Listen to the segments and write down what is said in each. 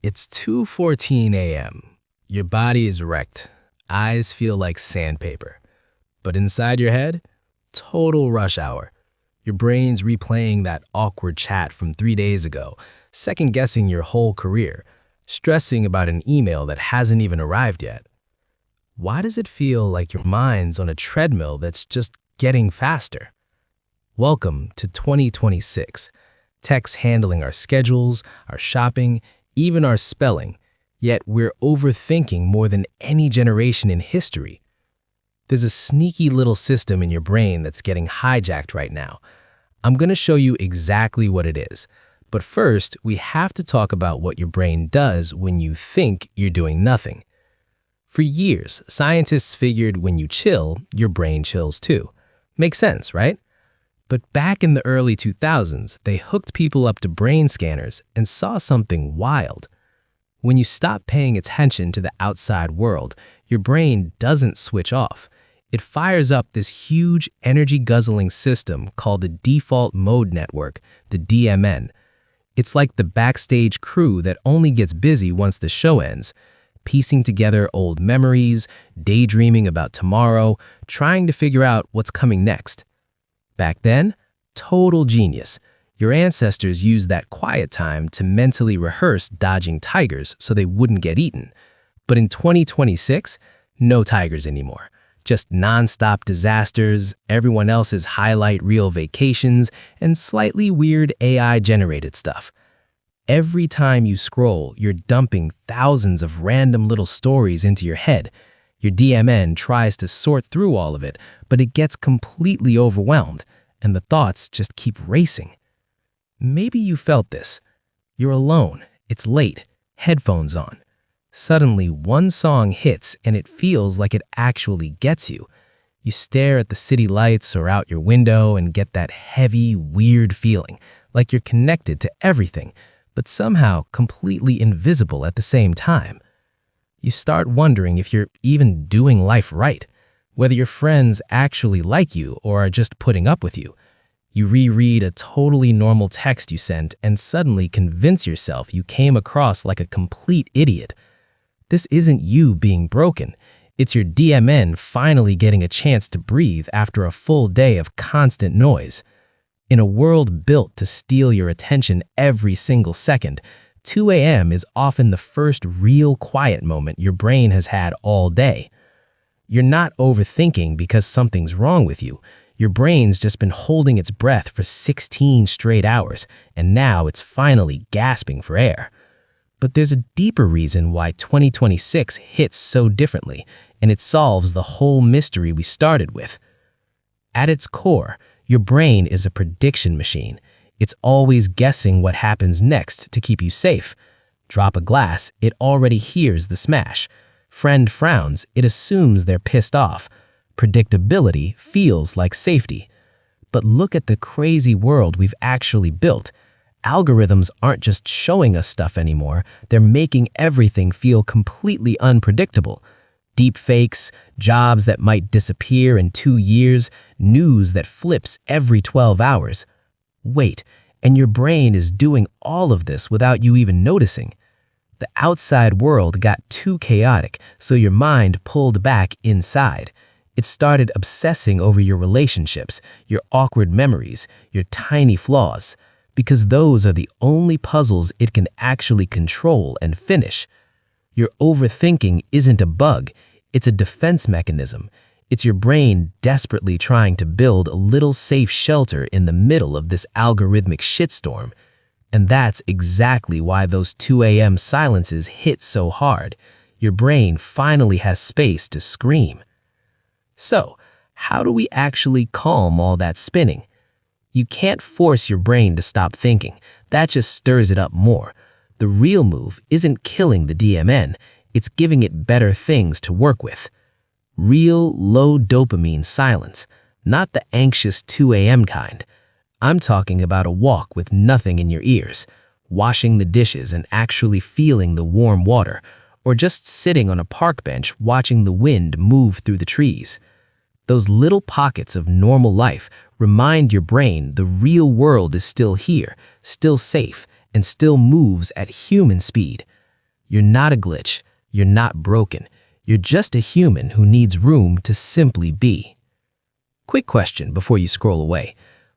It's 2:14 a.m. Your body is wrecked. Eyes feel like sandpaper. But inside your head, total rush hour. Your brain's replaying that awkward chat from 3 days ago, second-guessing your whole career, stressing about an email that hasn't even arrived yet. Why does it feel like your mind's on a treadmill that's just getting faster? Welcome to 2026. Tech's handling our schedules, our shopping, even our spelling, yet we're overthinking more than any generation in history. There's a sneaky little system in your brain that's getting hijacked right now. I'm going to show you exactly what it is. But first, we have to talk about what your brain does when you think you're doing nothing. For years, scientists figured when you chill, your brain chills too. Makes sense, right? But back in the early 2000s, they hooked people up to brain scanners and saw something wild. When you stop paying attention to the outside world, your brain doesn't switch off. It fires up this huge energy-guzzling system called the default mode network, the DMN. It's like the backstage crew that only gets busy once the show ends, piecing together old memories, daydreaming about tomorrow, trying to figure out what's coming next. Back then, total genius. Your ancestors used that quiet time to mentally rehearse dodging tigers so they wouldn't get eaten. But in 2026, no tigers anymore. Just non-stop disasters, everyone else's highlight reel vacations, and slightly weird AI-generated stuff. Every time you scroll, you're dumping thousands of random little stories into your head. Your DMN tries to sort through all of it, but it gets completely overwhelmed, and the thoughts just keep racing. Maybe you felt this. You're alone, it's late, headphones on. Suddenly, one song hits and it feels like it actually gets you. You stare at the city lights or out your window and get that heavy, weird feeling, like you're connected to everything, but somehow completely invisible at the same time. You start wondering if you're even doing life right, whether your friends actually like you or are just putting up with you. You reread a totally normal text you sent and suddenly convince yourself you came across like a complete idiot. This isn't you being broken. It's your DMN finally getting a chance to breathe after a full day of constant noise. In a world built to steal your attention every single second, 2 a.m. is often the first real quiet moment your brain has had all day. You're not overthinking because something's wrong with you. Your brain's just been holding its breath for 16 straight hours, and now it's finally gasping for air. But there's a deeper reason why 2026 hits so differently, and it solves the whole mystery we started with. At its core, your brain is a prediction machine. It's always guessing what happens next to keep you safe. Drop a glass, it already hears the smash. Friend frowns, it assumes they're pissed off. Predictability feels like safety. But look at the crazy world we've actually built. Algorithms aren't just showing us stuff anymore, they're making everything feel completely unpredictable. Deep fakes, jobs that might disappear in 2 years, news that flips every 12 hours. Wait, and your brain is doing all of this without you even noticing. The outside world got too chaotic, so your mind pulled back inside. It started obsessing over your relationships, your awkward memories, your tiny flaws, because those are the only puzzles it can actually control and finish. Your overthinking isn't a bug, it's a defense mechanism. It's your brain desperately trying to build a little safe shelter in the middle of this algorithmic shitstorm. And that's exactly why those 2 a.m. silences hit so hard. Your brain finally has space to scream. So, how do we actually calm all that spinning? You can't force your brain to stop thinking. That just stirs it up more. The real move isn't killing the DMN, it's giving it better things to work with. Real, low dopamine silence, not the anxious 2 a.m. kind. I'm talking about a walk with nothing in your ears, washing the dishes and actually feeling the warm water, or just sitting on a park bench watching the wind move through the trees. Those little pockets of normal life remind your brain the real world is still here, still safe, and still moves at human speed. You're not a glitch. You're not broken. You're just a human who needs room to simply be. Quick question before you scroll away.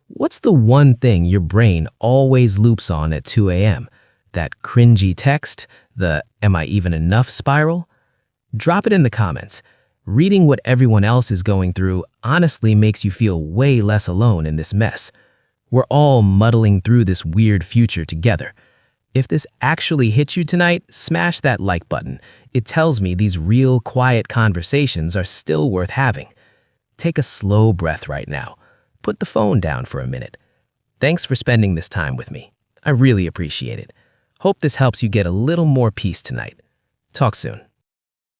What's the one thing your brain always loops on at 2 a.m.? That cringy text? The "am I even enough" spiral? Drop it in the comments. Reading what everyone else is going through honestly makes you feel way less alone in this mess. We're all muddling through this weird future together. If this actually hit you tonight, smash that like button. It tells me these real, quiet conversations are still worth having. Take a slow breath right now. Put the phone down for a minute. Thanks for spending this time with me. I really appreciate it. Hope this helps you get a little more peace tonight. Talk soon.